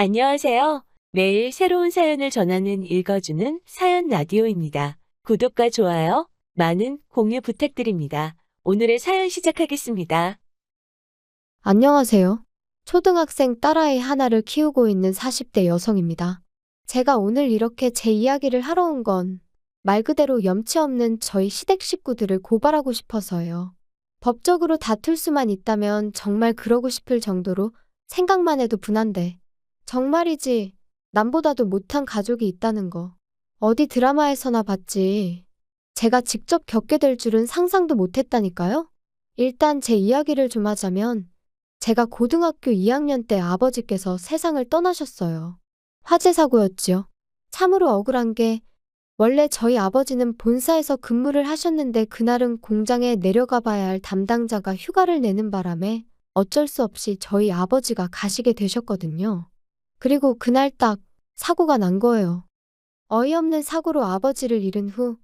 안녕하세요. 매일 새로운 사연을 전하는 읽어주는 사연 라디오입니다. 구독과 좋아요, 많은 공유 부탁드립니다. 오늘의 사연 시작하겠습니다. 안녕하세요. 초등학생 딸아이 하나를 키우고 있는 40대 여성입니다. 제가 오늘 이렇게 제 이야기를 하러 온 건 말 그대로 염치 없는 저희 시댁 식구들을 고발하고 싶어서요. 법적으로 다툴 수만 있다면 정말 그러고 싶을 정도로 생각만 해도 분한데 정말이지 남보다도 못한 가족이 있다는 거 어디 드라마에서나 봤지. 제가 직접 겪게 될 줄은 상상도 못했다니까요. 일단 제 이야기를 좀 하자면 제가 고등학교 2학년 때 아버지께서 세상을 떠나셨어요. 화재 사고였지요. 참으로 억울한 게 원래 저희 아버지는 본사에서 근무를 하셨는데 그날은 공장에 내려가 봐야 할 담당자가 휴가를 내는 바람에 어쩔 수 없이 저희 아버지가 가시게 되셨거든요. 그리고 그날 딱 사고가 난 거예요. 어이없는 사고로 아버지를 잃은 후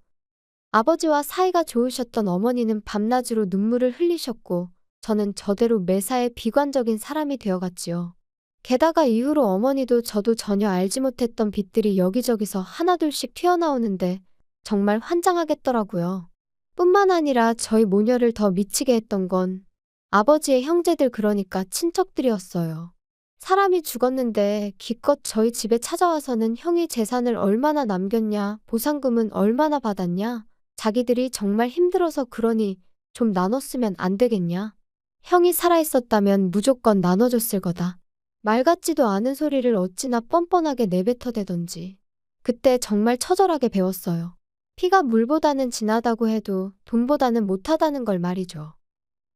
아버지와 사이가 좋으셨던 어머니는 밤낮으로 눈물을 흘리셨고 저는 저대로 매사에 비관적인 사람이 되어갔지요. 게다가 이후로 어머니도 저도 전혀 알지 못했던 빚들이 여기저기서 하나둘씩 튀어나오는데 정말 환장하겠더라고요. 뿐만 아니라 저희 모녀를 더 미치게 했던 건 아버지의 형제들 그러니까 친척들이었어요. 사람이 죽었는데 기껏 저희 집에 찾아와서는 형이 재산을 얼마나 남겼냐, 보상금은 얼마나 받았냐, 자기들이 정말 힘들어서 그러니 좀 나눴으면 안 되겠냐. 형이 살아있었다면 무조건 나눠줬을 거다. 말 같지도 않은 소리를 어찌나 뻔뻔하게 내뱉어대던지. 그때 정말 처절하게 배웠어요. 피가 물보다는 진하다고 해도 돈보다는 못하다는 걸 말이죠.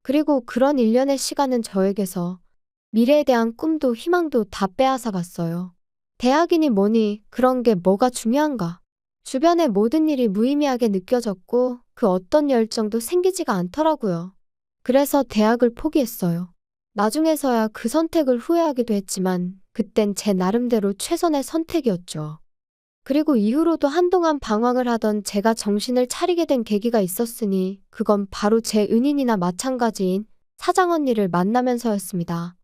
그리고 그런 일련의 시간은 저에게서 미래에 대한 꿈도 희망도 다 빼앗아 갔어요. 대학이니 뭐니 그런 게 뭐가 중요한가. 주변의 모든 일이 무의미하게 느껴졌고 그 어떤 열정도 생기지가 않더라고요. 그래서 대학을 포기했어요. 나중에서야 그 선택을 후회하기도 했지만 그땐 제 나름대로 최선의 선택이었죠. 그리고 이후로도 한동안 방황을 하던 제가 정신을 차리게 된 계기가 있었으니 그건 바로 제 은인이나 마찬가지인 사장 언니를 만나면서였습니다.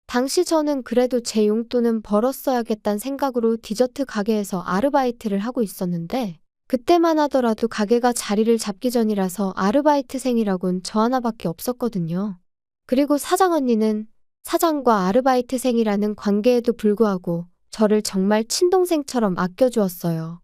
당시 저는 그래도 제 용돈은 벌었어야겠다는 생각으로 디저트 가게에서 아르바이트를 하고 있었는데 그때만 하더라도 가게가 자리를 잡기 전이라서 아르바이트생이라곤 저 하나밖에 없었거든요. 그리고 사장 언니는 사장과 아르바이트생이라는 관계에도 불구하고 저를 정말 친동생처럼 아껴주었어요.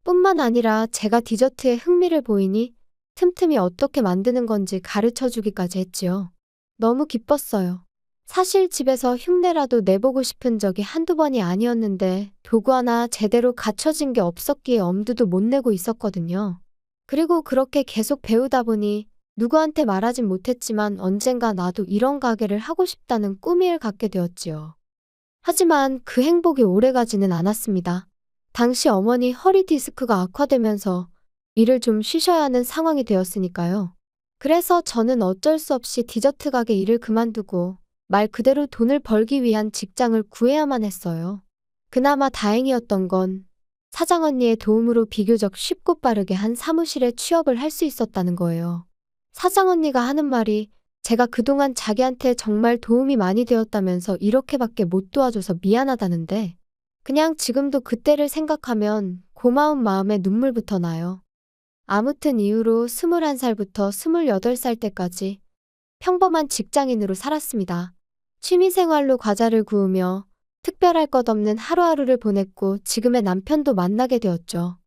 뿐만 아니라 제가 디저트에 흥미를 보이니 틈틈이 어떻게 만드는 건지 가르쳐주기까지 했지요. 너무 기뻤어요. 사실 집에서 흉내라도 내보고 싶은 적이 한두 번이 아니었는데 도구 하나 제대로 갖춰진 게 없었기에 엄두도 못 내고 있었거든요. 그리고 그렇게 계속 배우다 보니 누구한테 말하진 못했지만 언젠가 나도 이런 가게를 하고 싶다는 꿈을 갖게 되었지요. 하지만 그 행복이 오래가지는 않았습니다. 당시 어머니 허리 디스크가 악화되면서 일을 좀 쉬셔야 하는 상황이 되었으니까요. 그래서 저는 어쩔 수 없이 디저트 가게 일을 그만두고 말 그대로 돈을 벌기 위한 직장을 구해야만 했어요. 그나마 다행이었던 건 사장 언니의 도움으로 비교적 쉽고 빠르게 한 사무실에 취업을 할 수 있었다는 거예요. 사장 언니가 하는 말이 제가 그동안 자기한테 정말 도움이 많이 되었다면서 이렇게밖에 못 도와줘서 미안하다는데 그냥 지금도 그때를 생각하면 고마운 마음에 눈물부터 나요. 아무튼 이후로 21살부터 28살 때까지 평범한 직장인으로 살았습니다. 취미생활로 과자를 구우며 특별할 것 없는 하루하루를 보냈고 지금의 남편도 만나게 되었죠.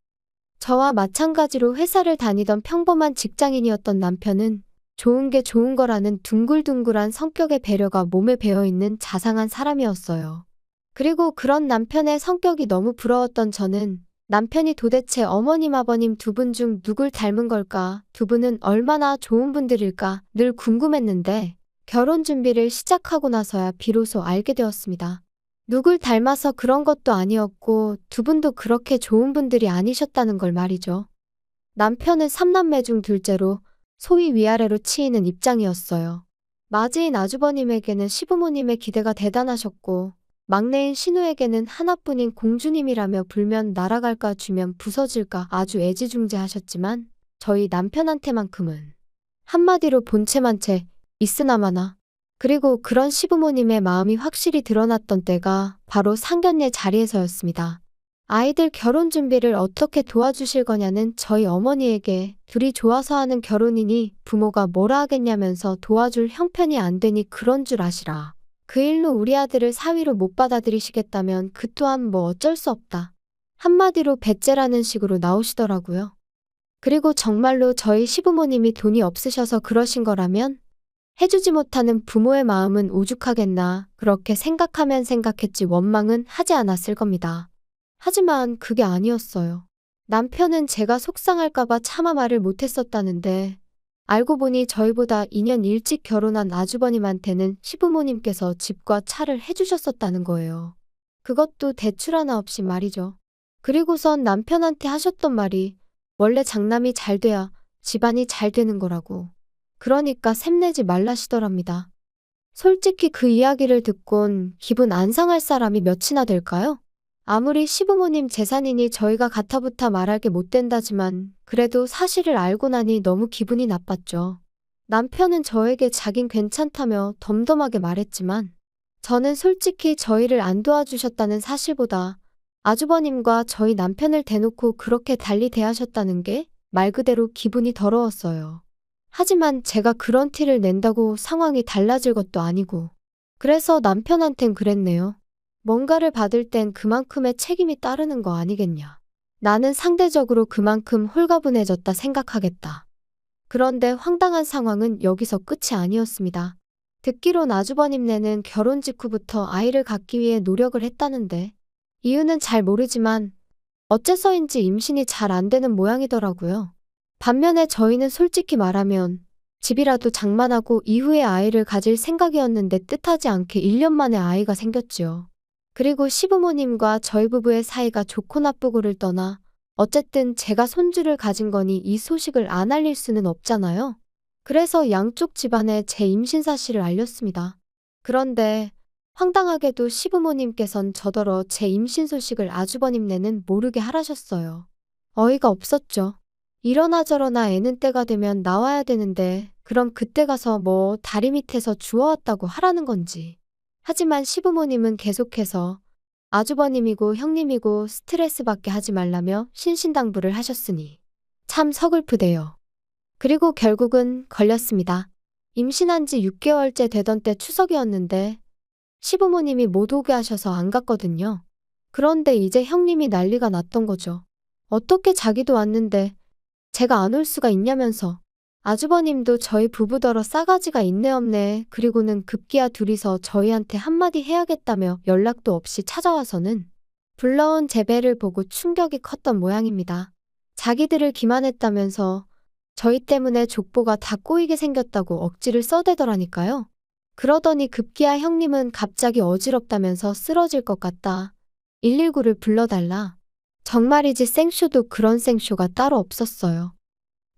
저와 마찬가지로 회사를 다니던 평범한 직장인이었던 남편은 좋은 게 좋은 거라는 둥글둥글한 성격의 배려가 몸에 배어있는 자상한 사람이었어요. 그리고 그런 남편의 성격이 너무 부러웠던 저는 남편이 도대체 어머님 아버님 두 분 중 누굴 닮은 걸까? 두 분은 얼마나 좋은 분들일까? 늘 궁금했는데 결혼 준비를 시작하고 나서야 비로소 알게 되었습니다. 누굴 닮아서 그런 것도 아니었고 두 분도 그렇게 좋은 분들이 아니셨다는 걸 말이죠. 남편은 3남매 중 둘째로 소위 위아래로 치이는 입장이었어요. 맞이인 아주버님에게는 시부모님의 기대가 대단하셨고 막내인 신우에게는 하나뿐인 공주님이라며 불면 날아갈까 주면 부서질까 아주 애지중지하셨지만 저희 남편한테만큼은 한마디로 본체만 채 있으나마나 그리고 그런 시부모님의 마음이 확실히 드러났던 때가 바로 상견례 자리에서였습니다. 아이들 결혼 준비를 어떻게 도와주실 거냐는 저희 어머니에게 둘이 좋아서 하는 결혼이니 부모가 뭐라 하겠냐면서 도와줄 형편이 안 되니 그런 줄 아시라. 그 일로 우리 아들을 사위로 못 받아들이시겠다면 그 또한 뭐 어쩔 수 없다. 한마디로 배째라는 식으로 나오시더라고요. 그리고 정말로 저희 시부모님이 돈이 없으셔서 그러신 거라면 해주지 못하는 부모의 마음은 오죽하겠나 그렇게 생각하면 생각했지 원망은 하지 않았을 겁니다. 하지만 그게 아니었어요. 남편은 제가 속상할까봐 차마 말을 못했었다는데 알고 보니 저희보다 2년 일찍 결혼한 아주버님한테는 시부모님께서 집과 차를 해주셨었다는 거예요. 그것도 대출 하나 없이 말이죠. 그리고선 남편한테 하셨던 말이 원래 장남이 잘 돼야 집안이 잘 되는 거라고. 그러니까 샘내지 말라시더랍니다. 솔직히 그 이야기를 듣곤 기분 안 상할 사람이 몇이나 될까요? 아무리 시부모님 재산이니 저희가 가타부타 말할 게 못 된다지만 그래도 사실을 알고 나니 너무 기분이 나빴죠. 남편은 저에게 자긴 괜찮다며 덤덤하게 말했지만 저는 솔직히 저희를 안 도와주셨다는 사실보다 아주버님과 저희 남편을 대놓고 그렇게 달리 대하셨다는 게 말 그대로 기분이 더러웠어요. 하지만 제가 그런 티를 낸다고 상황이 달라질 것도 아니고 그래서 남편한텐 그랬네요. 뭔가를 받을 땐 그만큼의 책임이 따르는 거 아니겠냐. 나는 상대적으로 그만큼 홀가분해졌다 생각하겠다. 그런데 황당한 상황은 여기서 끝이 아니었습니다. 듣기론 아주버님네는 결혼 직후부터 아이를 갖기 위해 노력을 했다는데 이유는 잘 모르지만 어째서인지 임신이 잘 안 되는 모양이더라고요. 반면에 저희는 솔직히 말하면 집이라도 장만하고 이후에 아이를 가질 생각이었는데 뜻하지 않게 1년 만에 아이가 생겼지요. 그리고 시부모님과 저희 부부의 사이가 좋고 나쁘고를 떠나 어쨌든 제가 손주를 가진 거니 이 소식을 안 알릴 수는 없잖아요. 그래서 양쪽 집안에 제 임신 사실을 알렸습니다. 그런데 황당하게도 시부모님께선 저더러 제 임신 소식을 아주버님네는 모르게 하라셨어요. 어이가 없었죠. 이러나 저러나 애는 때가 되면 나와야 되는데 그럼 그때 가서 뭐 다리 밑에서 주워왔다고 하라는 건지. 하지만 시부모님은 계속해서 아주버님이고 형님이고 스트레스 받게 하지 말라며 신신당부를 하셨으니 참 서글프대요. 그리고 결국은 걸렸습니다. 임신한 지 6개월째 되던 때 추석이었는데 시부모님이 못 오게 하셔서 안 갔거든요. 그런데 이제 형님이 난리가 났던 거죠. 어떻게 자기도 왔는데 제가 안 올 수가 있냐면서. 아주버님도 저희 부부더러 싸가지가 있네 없네. 그리고는 급기야 둘이서 저희한테 한마디 해야겠다며 연락도 없이 찾아와서는 불러온 제 배를 보고 충격이 컸던 모양입니다. 자기들을 기만했다면서 저희 때문에 족보가 다 꼬이게 생겼다고 억지를 써대더라니까요. 그러더니 급기야 형님은 갑자기 어지럽다면서 쓰러질 것 같다. 119를 불러달라. 정말이지 생쇼도 그런 생쇼가 따로 없었어요.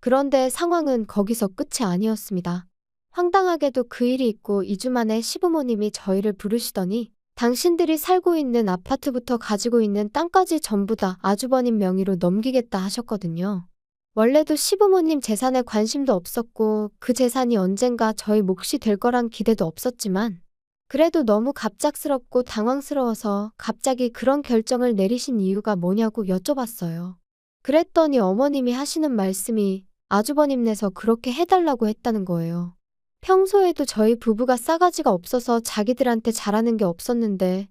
그런데 상황은 거기서 끝이 아니었습니다. 황당하게도 그 일이 있고 2주 만에 시부모님이 저희를 부르시더니 당신들이 살고 있는 아파트부터 가지고 있는 땅까지 전부 다 아주버님 명의로 넘기겠다 하셨거든요. 원래도 시부모님 재산에 관심도 없었고 그 재산이 언젠가 저희 몫이 될 거란 기대도 없었지만 그래도 너무 갑작스럽고 당황스러워서 갑자기 그런 결정을 내리신 이유가 뭐냐고 여쭤봤어요. 그랬더니 어머님이 하시는 말씀이 아주버님네서 그렇게 해달라고 했다는 거예요. 평소에도 저희 부부가 싸가지가 없어서 자기들한테 잘하는 게 없었는데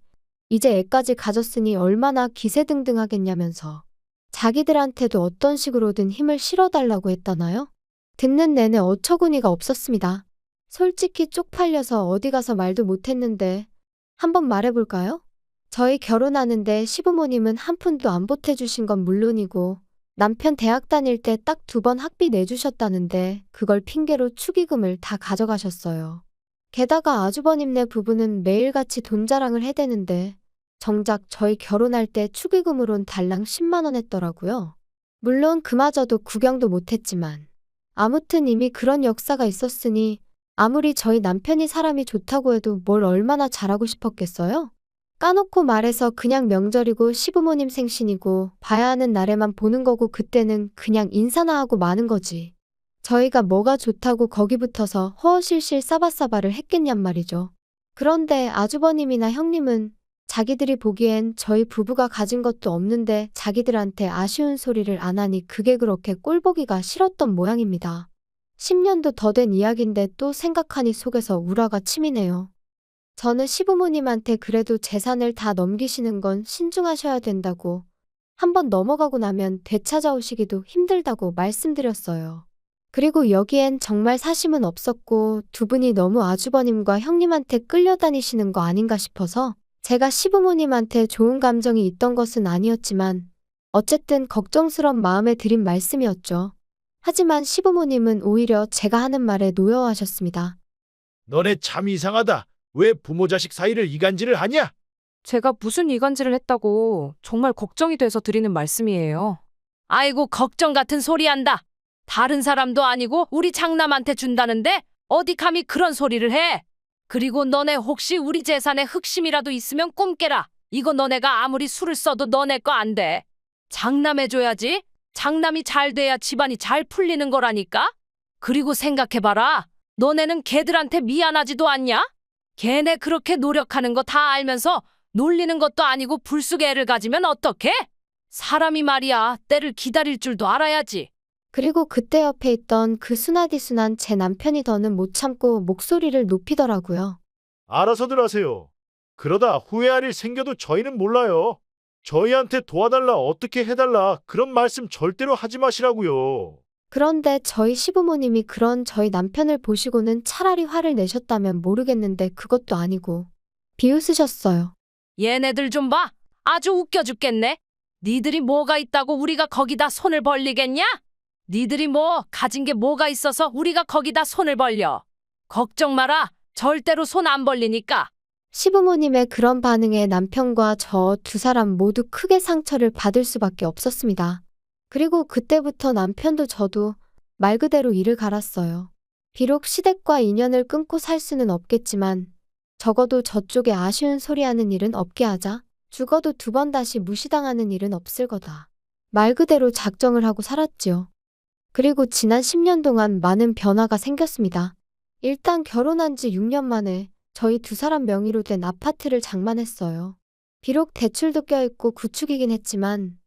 이제 애까지 가졌으니 얼마나 기세등등하겠냐면서 자기들한테도 어떤 식으로든 힘을 실어달라고 했다나요? 듣는 내내 어처구니가 없었습니다. 솔직히 쪽팔려서 어디 가서 말도 못했는데 한번 말해볼까요? 저희 결혼하는데 시부모님은 한 푼도 안 보태주신 건 물론이고 남편 대학 다닐 때 딱 2번 학비 내주셨다는데 그걸 핑계로 축의금을 다 가져가셨어요. 게다가 아주버님네 부부는 매일같이 돈 자랑을 해대는데 정작 저희 결혼할 때 축의금으론 달랑 10만 원 했더라고요. 물론 그마저도 구경도 못했지만 아무튼 이미 그런 역사가 있었으니 아무리 저희 남편이 사람이 좋다고 해도 뭘 얼마나 잘하고 싶었겠어요? 까놓고 말해서 그냥 명절이고 시부모님 생신이고 봐야 하는 날에만 보는 거고 그때는 그냥 인사나 하고 마는 거지. 저희가 뭐가 좋다고 거기 붙어서 허허실실 싸바싸바를 했겠냔 말이죠. 그런데 아주버님이나 형님은 자기들이 보기엔 저희 부부가 가진 것도 없는데 자기들한테 아쉬운 소리를 안 하니 그게 그렇게 꼴보기가 싫었던 모양입니다. 10년도 더 된 이야기인데 또 생각하니 속에서 우라가 치미네요. 저는 시부모님한테 그래도 재산을 다 넘기시는 건 신중하셔야 된다고, 한번 넘어가고 나면 되찾아오시기도 힘들다고 말씀드렸어요. 그리고 여기엔 정말 사심은 없었고 두 분이 너무 아주버님과 형님한테 끌려다니시는 거 아닌가 싶어서 제가 시부모님한테 좋은 감정이 있던 것은 아니었지만 어쨌든 걱정스런 마음에 드린 말씀이었죠. 하지만 시부모님은 오히려 제가 하는 말에 노여워하셨습니다. 너네 참 이상하다. 왜 부모 자식 사이를 이간질을 하냐? 제가 무슨 이간질을 했다고 정말 걱정이 돼서 드리는 말씀이에요. 아이고 걱정 같은 소리 한다. 다른 사람도 아니고 우리 장남한테 준다는데 어디 감히 그런 소리를 해. 그리고 너네 혹시 우리 재산에 흑심이라도 있으면 꿈깨라. 이거 너네가 아무리 술을 써도 너네 거 안 돼. 장남해줘야지. 장남이 잘 돼야 집안이 잘 풀리는 거라니까. 그리고 생각해봐라. 너네는 걔들한테 미안하지도 않냐? 걔네 그렇게 노력하는 거 다 알면서 놀리는 것도 아니고 불쑥 애를 가지면 어떡해? 사람이 말이야 때를 기다릴 줄도 알아야지. 그리고 그때 옆에 있던 그 순하디순한 제 남편이 더는 못 참고 목소리를 높이더라고요. 알아서들 하세요. 그러다 후회할 일 생겨도 저희는 몰라요. 저희한테 도와달라, 어떻게 해달라 그런 말씀 절대로 하지 마시라고요. 그런데 저희 시부모님이 그런 저희 남편을 보시고는 차라리 화를 내셨다면 모르겠는데 그것도 아니고 비웃으셨어요. 얘네들 좀 봐. 아주 웃겨 죽겠네. 니들이 뭐가 있다고 우리가 거기다 손을 벌리겠냐? 니들이 뭐 가진 게 뭐가 있어서 우리가 거기다 손을 벌려. 걱정 마라. 절대로 손 안 벌리니까. 시부모님의 그런 반응에 남편과 저 두 사람 모두 크게 상처를 받을 수밖에 없었습니다. 그리고 그때부터 남편도 저도 말 그대로 이를 갈았어요. 비록 시댁과 인연을 끊고 살 수는 없겠지만 적어도 저쪽에 아쉬운 소리하는 일은 없게 하자. 죽어도 두 번 다시 무시당하는 일은 없을 거다. 말 그대로 작정을 하고 살았지요. 그리고 지난 10년 동안 많은 변화가 생겼습니다. 일단 결혼한 지 6년 만에 저희 두 사람 명의로 된 아파트를 장만했어요. 비록 대출도 껴있고 구축이긴 했지만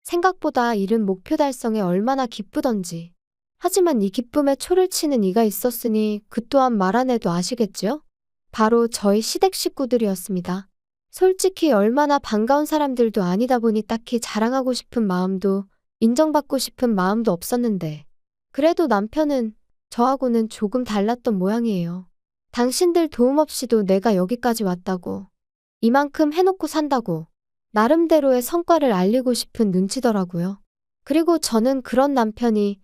생각보다 이른 목표 달성에 얼마나 기쁘던지. 하지만 이 기쁨에 초를 치는 이가 있었으니 그 또한 말 안 해도 아시겠죠? 바로 저희 시댁 식구들이었습니다. 솔직히 얼마나 반가운 사람들도 아니다 보니 딱히 자랑하고 싶은 마음도 인정받고 싶은 마음도 없었는데 그래도 남편은 저하고는 조금 달랐던 모양이에요. 당신들 도움 없이도 내가 여기까지 왔다고, 이만큼 해놓고 산다고 나름대로의 성과를 알리고 싶은 눈치더라고요. 그리고 저는 그런 남편이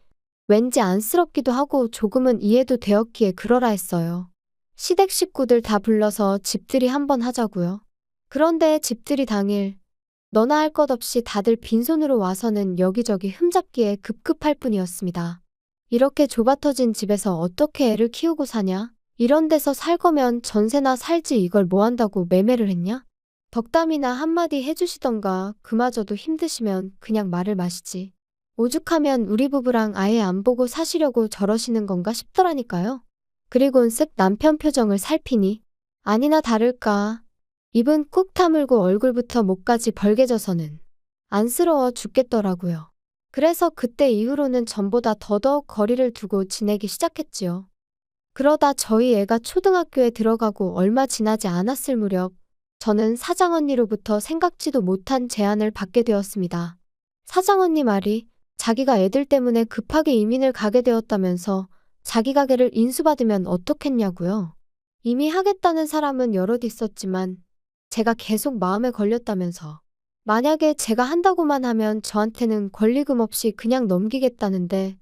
왠지 안쓰럽기도 하고 조금은 이해도 되었기에 그러라 했어요. 시댁 식구들 다 불러서 집들이 한번 하자고요. 그런데 집들이 당일 너나 할 것 없이 다들 빈손으로 와서는 여기저기 흠잡기에 급급할 뿐이었습니다. 이렇게 좁아터진 집에서 어떻게 애를 키우고 사냐? 이런 데서 살 거면 전세나 살지 이걸 뭐 한다고 매매를 했냐? 덕담이나 한마디 해주시던가 그마저도 힘드시면 그냥 말을 마시지. 오죽하면 우리 부부랑 아예 안 보고 사시려고 저러시는 건가 싶더라니까요. 그리곤 쓱 남편 표정을 살피니 아니나 다를까 입은 꾹 다물고 얼굴부터 목까지 벌개져서는 안쓰러워 죽겠더라고요. 그래서 그때 이후로는 전보다 더더욱 거리를 두고 지내기 시작했지요. 그러다 저희 애가 초등학교에 들어가고 얼마 지나지 않았을 무렵 저는 사장언니로부터 생각지도 못한 제안을 받게 되었습니다. 사장언니 말이 자기가 애들 때문에 급하게 이민을 가게 되었다면서 자기 가게를 인수받으면 어떻겠냐고요. 이미 하겠다는 사람은 여럿 있었지만 제가 계속 마음에 걸렸다면서 만약에 제가 한다고만 하면 저한테는 권리금 없이 그냥 넘기겠다는데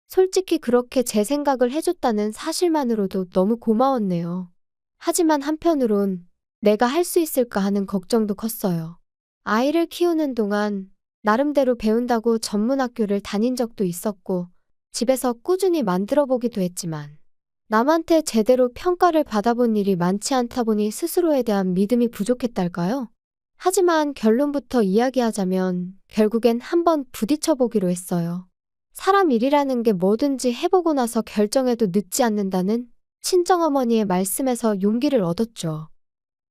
솔직히 그렇게 제 생각을 해줬다는 사실만으로도 너무 고마웠네요. 하지만 한편으론 내가 할 수 있을까 하는 걱정도 컸어요. 아이를 키우는 동안 나름대로 배운다고 전문학교를 다닌 적도 있었고 집에서 꾸준히 만들어 보기도 했지만 남한테 제대로 평가를 받아본 일이 많지 않다 보니 스스로에 대한 믿음이 부족했달까요? 하지만 결론부터 이야기하자면 결국엔 한번 부딪혀 보기로 했어요. 사람 일이라는 게 뭐든지 해보고 나서 결정해도 늦지 않는다는 친정어머니의 말씀에서 용기를 얻었죠.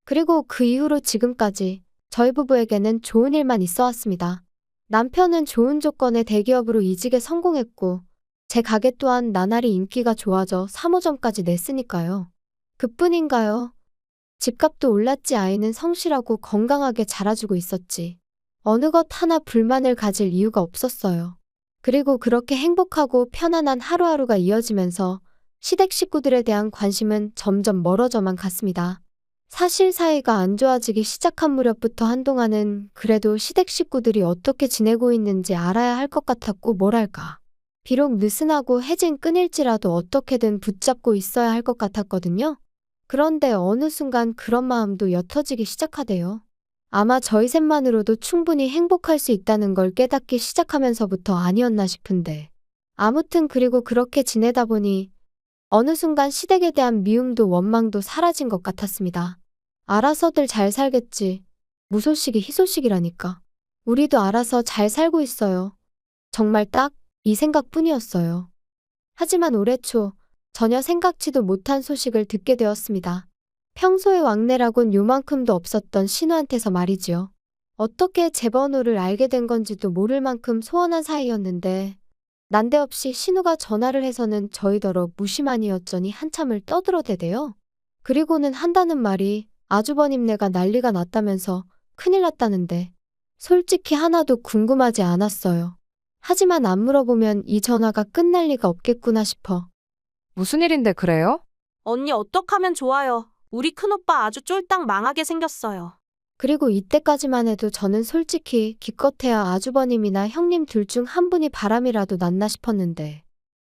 그리고 그 이후로 지금까지 저희 부부에게는 좋은 일만 있어 왔습니다. 남편은 좋은 조건의 대기업으로 이직에 성공했고, 제 가게 또한 나날이 인기가 좋아져 3호점까지 냈으니까요. 그뿐인가요? 집값도 올랐지, 아이는 성실하고 건강하게 자라주고 있었지. 어느 것 하나 불만을 가질 이유가 없었어요. 그리고 그렇게 행복하고 편안한 하루하루가 이어지면서 시댁 식구들에 대한 관심은 점점 멀어져만 갔습니다. 사실 사이가 안 좋아지기 시작한 무렵부터 한동안은 그래도 시댁 식구들이 어떻게 지내고 있는지 알아야 할 것 같았고, 뭐랄까. 비록 느슨하고 해진 끈일지라도 어떻게든 붙잡고 있어야 할 것 같았거든요. 그런데 어느 순간 그런 마음도 옅어지기 시작하대요. 아마 저희 셋만으로도 충분히 행복할 수 있다는 걸 깨닫기 시작하면서부터 아니었나 싶은데. 아무튼 그리고 그렇게 지내다 보니 어느 순간 시댁에 대한 미움도 원망도 사라진 것 같았습니다. 알아서들 잘 살겠지. 무소식이 희소식이라니까. 우리도 알아서 잘 살고 있어요. 정말 딱 이 생각뿐이었어요. 하지만 올해 초 전혀 생각지도 못한 소식을 듣게 되었습니다. 평소에 왕래라곤 요만큼도 없었던 신우한테서 말이지요. 어떻게 제 번호를 알게 된 건지도 모를 만큼 소원한 사이였는데, 난데없이 신우가 전화를 해서는 저희더러 무심하니였더니 한참을 떠들어대대요. 그리고는 한다는 말이 아주버님네가 난리가 났다면서 큰일 났다는데, 솔직히 하나도 궁금하지 않았어요. 하지만 안 물어보면 이 전화가 끝날 리가 없겠구나 싶어. 무슨 일인데 그래요? 언니 어떡하면 좋아요. 우리 큰오빠 아주 쫄딱 망하게 생겼어요. 그리고 이때까지만 해도 저는 솔직히 기껏해야 아주버님이나 형님 둘 중 한 분이 바람이라도 났나 싶었는데.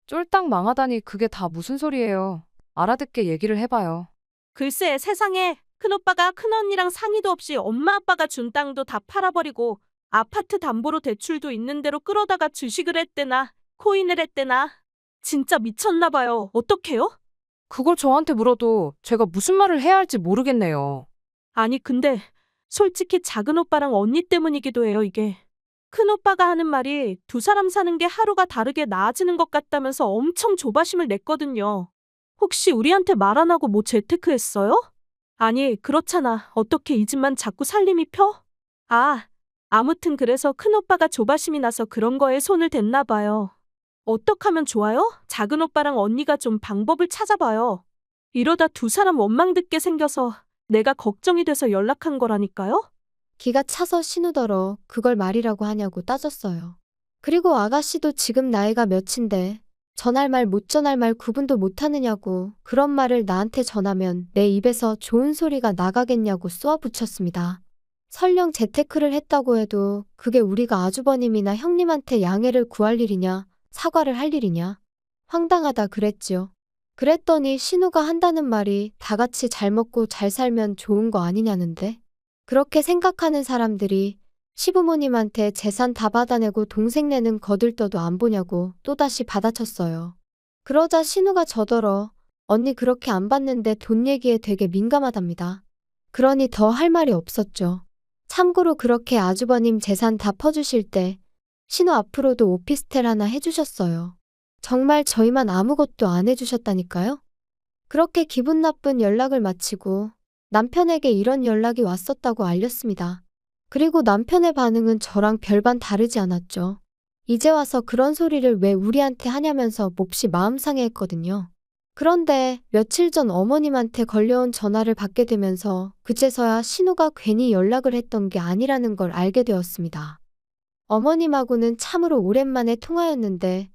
쫄딱 망하다니 그게 다 무슨 소리예요. 알아듣게 얘기를 해봐요. 글쎄 세상에 큰오빠가 큰언니랑 상의도 없이 엄마 아빠가 준 땅도 다 팔아버리고 아파트 담보로 대출도 있는 대로 끌어다가 주식을 했대나 코인을 했대나. 진짜 미쳤나 봐요. 어떡해요? 그걸 저한테 물어도 제가 무슨 말을 해야 할지 모르겠네요. 아니 근데 솔직히 작은 오빠랑 언니 때문이기도 해요 이게. 큰오빠가 하는 말이 두 사람 사는 게 하루가 다르게 나아지는 것 같다면서 엄청 조바심을 냈거든요. 혹시 우리한테 말 안 하고 뭐 재테크했어요? 아니 그렇잖아. 어떻게 이 집만 자꾸 살림이 펴? 아무튼 그래서 큰오빠가 조바심이 나서 그런 거에 손을 댔나 봐요. 어떡하면 좋아요? 작은 오빠랑 언니가 좀 방법을 찾아봐요. 이러다 두 사람 원망 듣게 생겨서 내가 걱정이 돼서 연락한 거라니까요? 기가 차서 신우더러 그걸 말이라고 하냐고 따졌어요. 그리고 아가씨도 지금 나이가 몇인데 전할 말 못 전할 말 구분도 못하느냐고, 그런 말을 나한테 전하면 내 입에서 좋은 소리가 나가겠냐고 쏘아붙였습니다. 설령 재테크를 했다고 해도 그게 우리가 아주버님이나 형님한테 양해를 구할 일이냐, 사과를 할 일이냐. 황당하다 그랬지요. 그랬더니 신우가 한다는 말이 다 같이 잘 먹고 잘 살면 좋은 거 아니냐는데. 그렇게 생각하는 사람들이 시부모님한테 재산 다 받아내고 동생네는 거들떠도 안 보냐고 또다시 받아쳤어요. 그러자 신우가 저더러 언니 그렇게 안 받는데 돈 얘기에 되게 민감하답니다. 그러니 더 할 말이 없었죠. 참고로 그렇게 아주버님 재산 다 퍼주실 때 신우 앞으로도 오피스텔 하나 해주셨어요. 정말 저희만 아무것도 안 해주셨다니까요? 그렇게 기분 나쁜 연락을 마치고 남편에게 이런 연락이 왔었다고 알렸습니다. 그리고 남편의 반응은 저랑 별반 다르지 않았죠. 이제 와서 그런 소리를 왜 우리한테 하냐면서 몹시 마음 상해했거든요. 그런데 며칠 전 어머님한테 걸려온 전화를 받게 되면서 그제서야 신우가 괜히 연락을 했던 게 아니라는 걸 알게 되었습니다. 어머님하고는 참으로 오랜만에 통화였는데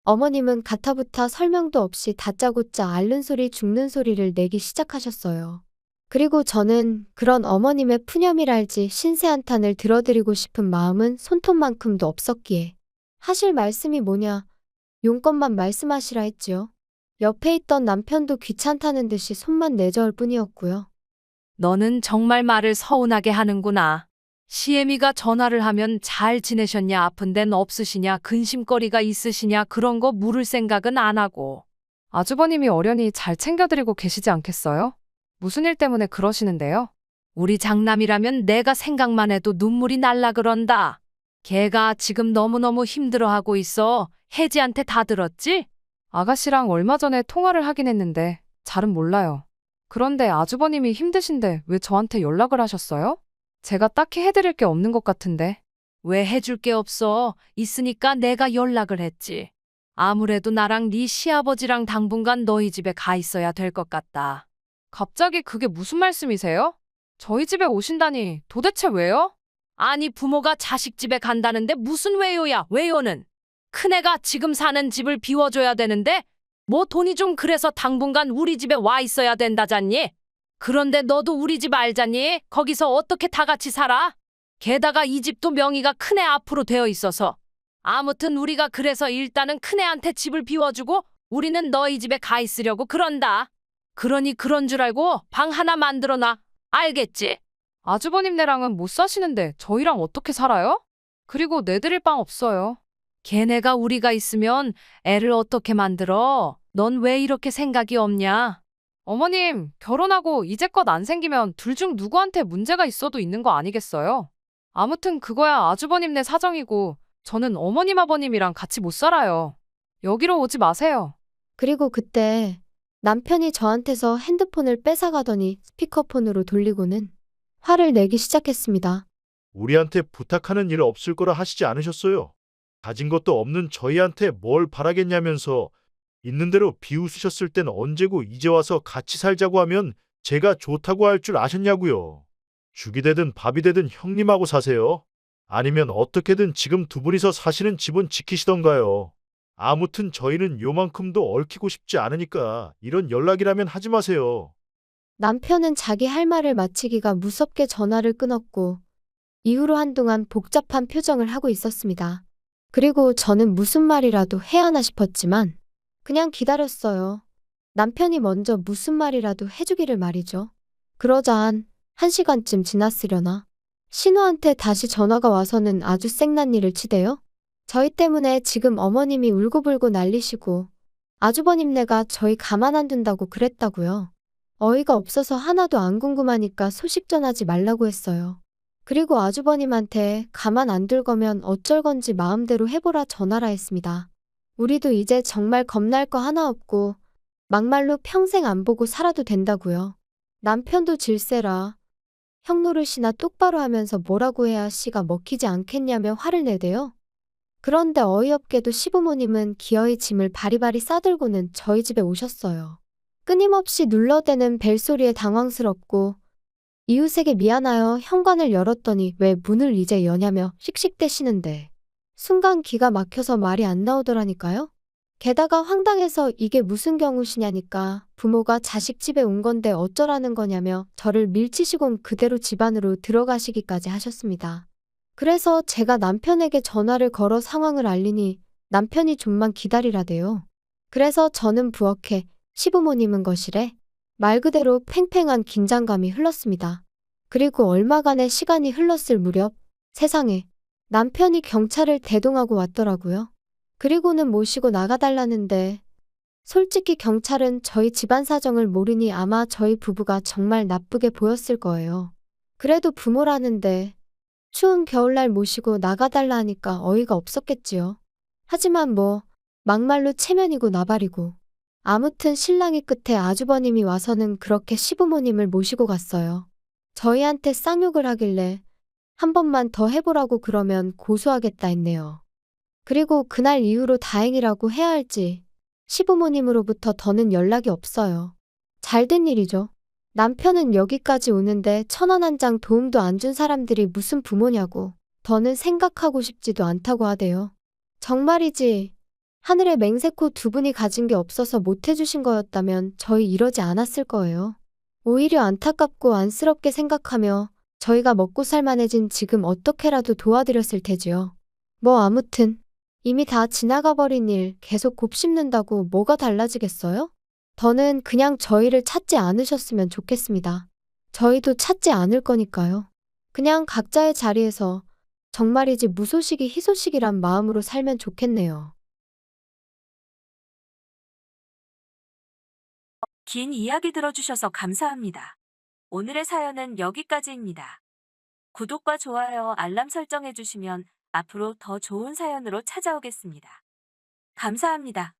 어머님은 가타부타 설명도 없이 다짜고짜 앓는 소리 죽는 소리를 내기 시작하셨어요. 그리고 저는 그런 어머님의 푸념이랄지 신세한탄을 들어드리고 싶은 마음은 손톱만큼도 없었기에 하실 말씀이 뭐냐, 용건만 말씀하시라 했지요. 옆에 있던 남편도 귀찮다는 듯이 손만 내저을 뿐이었고요. 너는 정말 말을 서운하게 하는구나. 시애미가 전화를 하면 잘 지내셨냐, 아픈 데는 없으시냐, 근심거리가 있으시냐 그런 거 물을 생각은 안 하고. 아주버님이 어련히 잘 챙겨드리고 계시지 않겠어요? 무슨 일 때문에 그러시는데요? 우리 장남이라면 내가 생각만 해도 눈물이 날라 그런다. 걔가 지금 너무너무 힘들어하고 있어. 혜지한테 다 들었지? 아가씨랑 얼마 전에 통화를 하긴 했는데 잘은 몰라요. 그런데 아주버님이 힘드신데 왜 저한테 연락을 하셨어요? 제가 딱히 해드릴 게 없는 것 같은데. 왜 해줄 게 없어? 있으니까 내가 연락을 했지. 아무래도 나랑 네 시아버지랑 당분간 너희 집에 가 있어야 될 것 같다. 갑자기 그게 무슨 말씀이세요? 저희 집에 오신다니 도대체 왜요? 아니 부모가 자식 집에 간다는데 무슨 왜요야 왜요는. 큰애가 지금 사는 집을 비워줘야 되는데 뭐 돈이 좀 그래서 당분간 우리 집에 와 있어야 된다잖니? 그런데 너도 우리 집 알잖니? 거기서 어떻게 다 같이 살아? 게다가 이 집도 명의가 큰애 앞으로 되어 있어서. 아무튼 우리가 그래서 일단은 큰애한테 집을 비워주고 우리는 너희 집에 가 있으려고 그런다. 그러니 그런 줄 알고 방 하나 만들어놔. 알겠지? 아주버님네랑은 못 사시는데 저희랑 어떻게 살아요? 그리고 내드릴 빵 없어요. 걔네가 우리가 있으면 애를 어떻게 만들어? 넌 왜 이렇게 생각이 없냐? 어머님, 결혼하고 이제껏 안 생기면 둘 중 누구한테 문제가 있어도 있는 거 아니겠어요? 아무튼 그거야 아주버님네 사정이고 저는 어머님 아버님이랑 같이 못 살아요. 여기로 오지 마세요. 그리고 그때 남편이 저한테서 핸드폰을 뺏어가더니 스피커폰으로 돌리고는 화를 내기 시작했습니다. 우리한테 부탁하는 일 없을 거라 하시지 않으셨어요? 가진 것도 없는 저희한테 뭘 바라겠냐면서 있는 대로 비웃으셨을 땐 언제고 이제 와서 같이 살자고 하면 제가 좋다고 할 줄 아셨냐고요. 죽이 되든 밥이 되든 형님하고 사세요. 아니면 어떻게든 지금 두 분이서 사시는 집은 지키시던가요. 아무튼 저희는 요만큼도 얽히고 싶지 않으니까 이런 연락이라면 하지 마세요. 남편은 자기 할 말을 마치기가 무섭게 전화를 끊었고 이후로 한동안 복잡한 표정을 하고 있었습니다. 그리고 저는 무슨 말이라도 해야 하나 싶었지만 그냥 기다렸어요. 남편이 먼저 무슨 말이라도 해주기를 말이죠. 그러자 한 시간쯤 지났으려나. 신우한테 다시 전화가 와서는 아주 생난리를 치대요. 저희 때문에 지금 어머님이 울고불고 난리시고 아주버님네가 저희 가만 안 둔다고 그랬다고요. 어이가 없어서 하나도 안 궁금하니까 소식 전하지 말라고 했어요. 그리고 아주버님한테 가만 안 둘 거면 어쩔 건지 마음대로 해보라 전하라 했습니다. 우리도 이제 정말 겁날 거 하나 없고 막말로 평생 안 보고 살아도 된다고요. 남편도 질세라. 형 노릇이나 똑바로 하면서 뭐라고 해야 씨가 먹히지 않겠냐며 화를 내대요. 그런데 어이없게도 시부모님은 기어이 짐을 바리바리 싸들고는 저희 집에 오셨어요. 끊임없이 눌러대는 벨소리에 당황스럽고 이웃에게 미안하여 현관을 열었더니 왜 문을 이제 여냐며 씩씩대시는데 순간 기가 막혀서 말이 안 나오더라니까요. 게다가 황당해서 이게 무슨 경우시냐니까 부모가 자식 집에 온 건데 어쩌라는 거냐며 저를 밀치시곤 그대로 집 안으로 들어가시기까지 하셨습니다. 그래서 제가 남편에게 전화를 걸어 상황을 알리니 남편이 좀만 기다리라대요. 그래서 저는 부엌에 시부모님은 거실에 말 그대로 팽팽한 긴장감이 흘렀습니다. 그리고 얼마간의 시간이 흘렀을 무렵 세상에 남편이 경찰을 대동하고 왔더라고요. 그리고는 모시고 나가달라는데 솔직히 경찰은 저희 집안 사정을 모르니 아마 저희 부부가 정말 나쁘게 보였을 거예요. 그래도 부모라는데 추운 겨울날 모시고 나가달라 하니까 어이가 없었겠지요. 하지만 뭐 막말로 체면이고 나발이고 아무튼 신랑이 끝에 아주버님이 와서는 그렇게 시부모님을 모시고 갔어요. 저희한테 쌍욕을 하길래 한 번만 더 해보라고 그러면 고소하겠다 했네요. 그리고 그날 이후로 다행이라고 해야 할지 시부모님으로부터 더는 연락이 없어요. 잘된 일이죠. 남편은 여기까지 오는데 1,000원 한 장 도움도 안 준 사람들이 무슨 부모냐고 더는 생각하고 싶지도 않다고 하대요. 정말이지 하늘에 맹세코 두 분이 가진 게 없어서 못 해주신 거였다면 저희 이러지 않았을 거예요. 오히려 안타깝고 안쓰럽게 생각하며 저희가 먹고 살만해진 지금 어떻게라도 도와드렸을 테지요. 뭐 아무튼 이미 다 지나가 버린 일 계속 곱씹는다고 뭐가 달라지겠어요? 더는 그냥 저희를 찾지 않으셨으면 좋겠습니다. 저희도 찾지 않을 거니까요. 그냥 각자의 자리에서 정말이지 무소식이 희소식이란 마음으로 살면 좋겠네요. 긴 이야기 들어주셔서 감사합니다. 오늘의 사연은 여기까지입니다. 구독과 좋아요, 알람 설정해주시면 앞으로 더 좋은 사연으로 찾아오겠습니다. 감사합니다.